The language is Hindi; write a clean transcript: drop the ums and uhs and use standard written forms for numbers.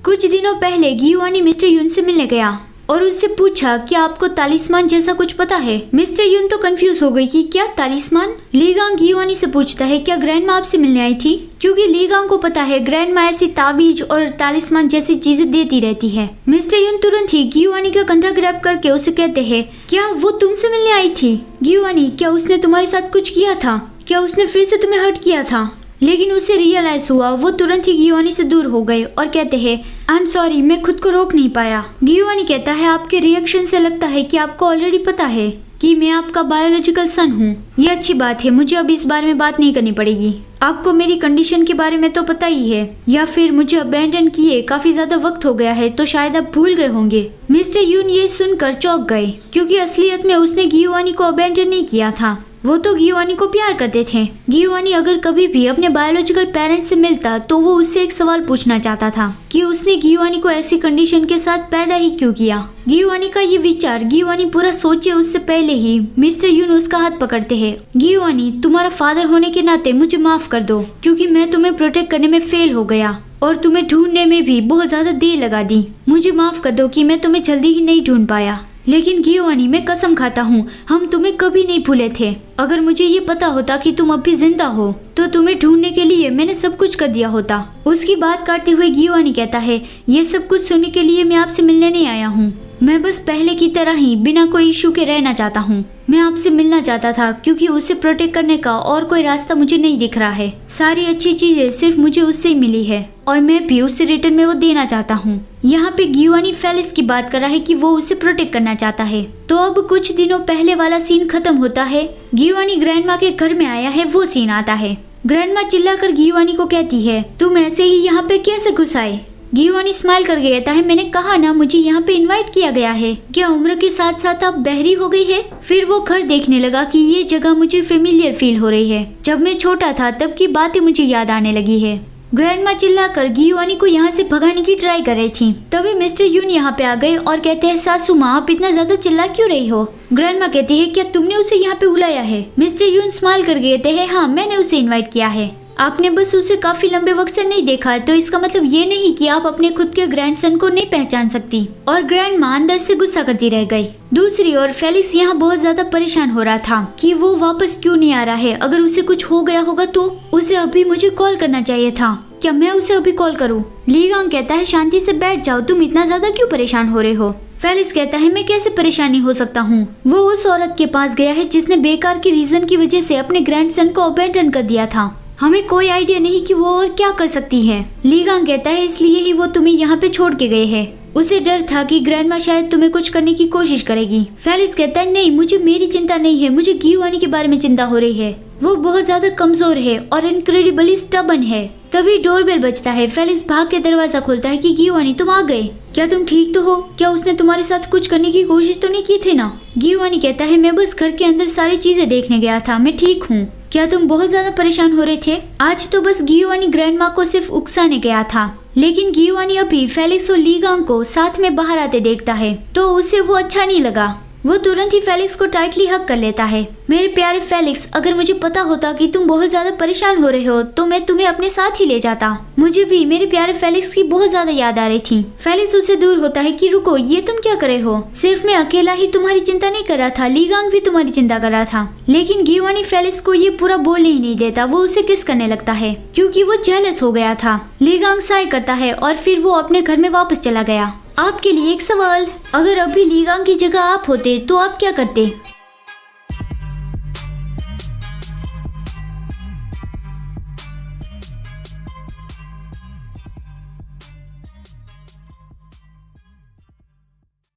कुछ दिनों पहले गियोवानी मिस्टर यून से मिलने गया और उससे पूछा क्या आपको तालिस्मान जैसा कुछ पता है। मिस्टर यून तो कंफ्यूज हो गई कि क्या तालिस्मान। लीगांग गियोवानी से पूछता है क्या ग्रैंडमा आपसे मिलने आई थी, क्योंकि लीगांग को पता है ग्रैंडमा ऐसी ताबीज और तालिस्मान जैसी चीजें देती रहती है। मिस्टर यून तुरंत ही गियोवानी का कंधा ग्रैब करके उसे कहते हैं क्या वो तुमसे मिलने आई थी। गियोवानी, क्या उसने तुम्हारे साथ कुछ किया था, क्या उसने फिर से तुम्हें हर्ट किया था। लेकिन उसे रियलाइज हुआ, वो तुरंत ही गियोवानी से दूर हो गए और कहते हैं आई एम सॉरी, मैं खुद को रोक नहीं पाया। गियोवानी कहता है आपके रिएक्शन से लगता है कि आपको ऑलरेडी पता है कि मैं आपका बायोलॉजिकल सन हूँ। ये अच्छी बात है, मुझे अब इस बारे में बात नहीं करनी पड़ेगी। आपको मेरी कंडीशन के बारे में तो पता ही है, या फिर मुझे अबैंडन किए काफी ज्यादा वक्त हो गया है, तो शायद आप भूल गए होंगे। मिस्टर यून ये सुनकर चौंक गए, क्योंकि असलियत में उसने गियोवानी को अबैंडन नहीं किया था, वो तो गियोवानी को प्यार करते थे। गियोवानी अगर कभी भी अपने बायोलॉजिकल पेरेंट्स से मिलता तो वो उससे एक सवाल पूछना चाहता था कि उसने गियोवानी को ऐसी कंडीशन के साथ पैदा ही क्यों किया। गियोवानी का ये विचार गियोवानी पूरा सोचे उससे पहले ही मिस्टर यून उसका हाथ पकड़ते हैं। गियोवानी, तुम्हारा फादर होने के नाते मुझे माफ कर दो, क्योंकि मैं तुम्हें प्रोटेक्ट करने में फेल हो गया और तुम्हें ढूंढने में भी बहुत ज्यादा देर लगा दी। मुझे माफ कर दो कि मैं तुम्हें जल्दी ही नहीं ढूंढ पाया। लेकिन गियोवानी, मैं कसम खाता हूँ हम तुम्हें कभी नहीं भूले थे। अगर मुझे ये पता होता कि तुम अब भी जिंदा हो तो तुम्हें ढूंढने के लिए मैंने सब कुछ कर दिया होता। उसकी बात काटते हुए गियोवानी कहता है ये सब कुछ सुनने के लिए मैं आपसे मिलने नहीं आया हूँ, मैं बस पहले की तरह ही बिना कोई इशू के रहना चाहता हूँ। मैं आपसे मिलना चाहता था क्योंकि उसे प्रोटेक्ट करने का और कोई रास्ता मुझे नहीं दिख रहा है। सारी अच्छी चीजें सिर्फ मुझे उससे ही मिली है और मैं भी उससे रिटर्न में वो देना चाहता हूँ। यहाँ पे गियोवानी फेलिक्स की बात कर रहा है कि वो उसे प्रोटेक्ट करना चाहता है। तो अब कुछ दिनों पहले वाला सीन खत्म होता है, गियोवानी ग्रैंडमा के घर में आया है, वो सीन आता है। ग्रैंडमा चिल्लाकर गियोवानी को कहती है तुम ऐसे ही यहाँ पे कैसे घुस आए। गियोवानी स्माइल कर कहता है मैंने कहा ना मुझे यहाँ पे इनवाइट किया गया है। क्या उम्र के साथ साथ आप बहरी हो गई है। फिर वो घर देखने लगा कि ये जगह मुझे फेमिलियर फील हो रही है, जब मैं छोटा था तब की बातें मुझे याद आने लगी है। ग्रैंडमा चिल्लाकर गियोवानी को यहाँ से भगाने की ट्राई कर रही थी। तभी मिस्टर यून यहाँ पे आ गए और कहते हैं सासू माँ आप इतना ज्यादा चिल्ला क्यों रही हो। ग्रैंडमा कहती है क्या तुमने उसे यहाँ पे बुलाया है। मिस्टर यून स्माइल कर कहते हैं हाँ मैंने उसे इन्वाइट किया है, आपने बस उसे काफी लंबे वक्त से नहीं देखा, तो इसका मतलब ये नहीं कि आप अपने खुद के ग्रैंडसन को नहीं पहचान सकती। और ग्रैंडमा अंदर से गुस्सा करती रह गई। दूसरी ओर फेलिक्स यहाँ बहुत ज्यादा परेशान हो रहा था कि वो वापस क्यों नहीं आ रहा है। अगर उसे कुछ हो गया होगा तो उसे अभी मुझे कॉल करना चाहिए था। क्या मैं उसे अभी कॉल करूँ। लीगांग कहता है शांति से बैठ जाओ, तुम इतना ज्यादा क्यों परेशान हो रहे हो। फेलिक्स कहता है मैं कैसे परेशानी हो सकता हूँ। वो उस औरत के पास गया है जिसने बेकार की रीजन की वजह से अपने ग्रैंडसन को अबैंडन कर दिया था। हमें कोई आइडिया नहीं कि वो और क्या कर सकती है। लीगांग कहता है इसलिए ही वो तुम्हें यहाँ पे छोड़ के गए हैं। उसे डर था कि ग्रैंडमा शायद तुम्हें कुछ करने की कोशिश करेगी। फेलिक्स कहता है नहीं मुझे मेरी चिंता नहीं है, मुझे गियोवानी के बारे में चिंता हो रही है। वो बहुत ज्यादा कमजोर है और इनक्रेडिबली स्टबन है। तभी डोरबेल बजता है। फेलिक्स भाग के दरवाजा खोलता है कि गियोवानी तुम आ गए, क्या तुम ठीक तो हो, क्या उसने तुम्हारे साथ कुछ करने की कोशिश तो नहीं की थी ना। गियोवानी कहता है मैं बस घर के अंदर सारी चीजें देखने गया था, मैं ठीक हूँ। क्या तुम बहुत ज्यादा परेशान हो रहे थे। आज तो बस गियोवानी ग्रैंडमा को सिर्फ उकसाने गया था। लेकिन गियोवानी अभी फेलिक्स और लीगांग को साथ में बाहर आते देखता है तो उसे वो अच्छा नहीं लगा। वो तुरंत ही फेलिक्स को टाइटली हग कर लेता है। मेरे प्यारे फेलिक्स, अगर मुझे पता होता कि तुम बहुत ज्यादा परेशान हो रहे हो तो मैं तुम्हें अपने साथ ही ले जाता। मुझे भी मेरे प्यारे फेलिक्स की बहुत ज्यादा याद आ रही थी। फेलिक्स उससे दूर होता है कि रुको, ये तुम क्या कर रहे हो। सिर्फ मैं अकेला ही तुम्हारी चिंता नहीं कर रहा था, लीगांग भी तुम्हारी चिंता कर रहा था। लेकिन गियोवानी फेलिक्स को ये पूरा बोलने ही नहीं देता। वो उसे किस करने लगता है क्योंकि वो जेलस हो गया था। लीगांग साय करता है और फिर वो अपने घर में वापस चला गया। आपके लिए एक सवाल, अगर अभी लीगांग की जगह आप होते तो आप क्या करते।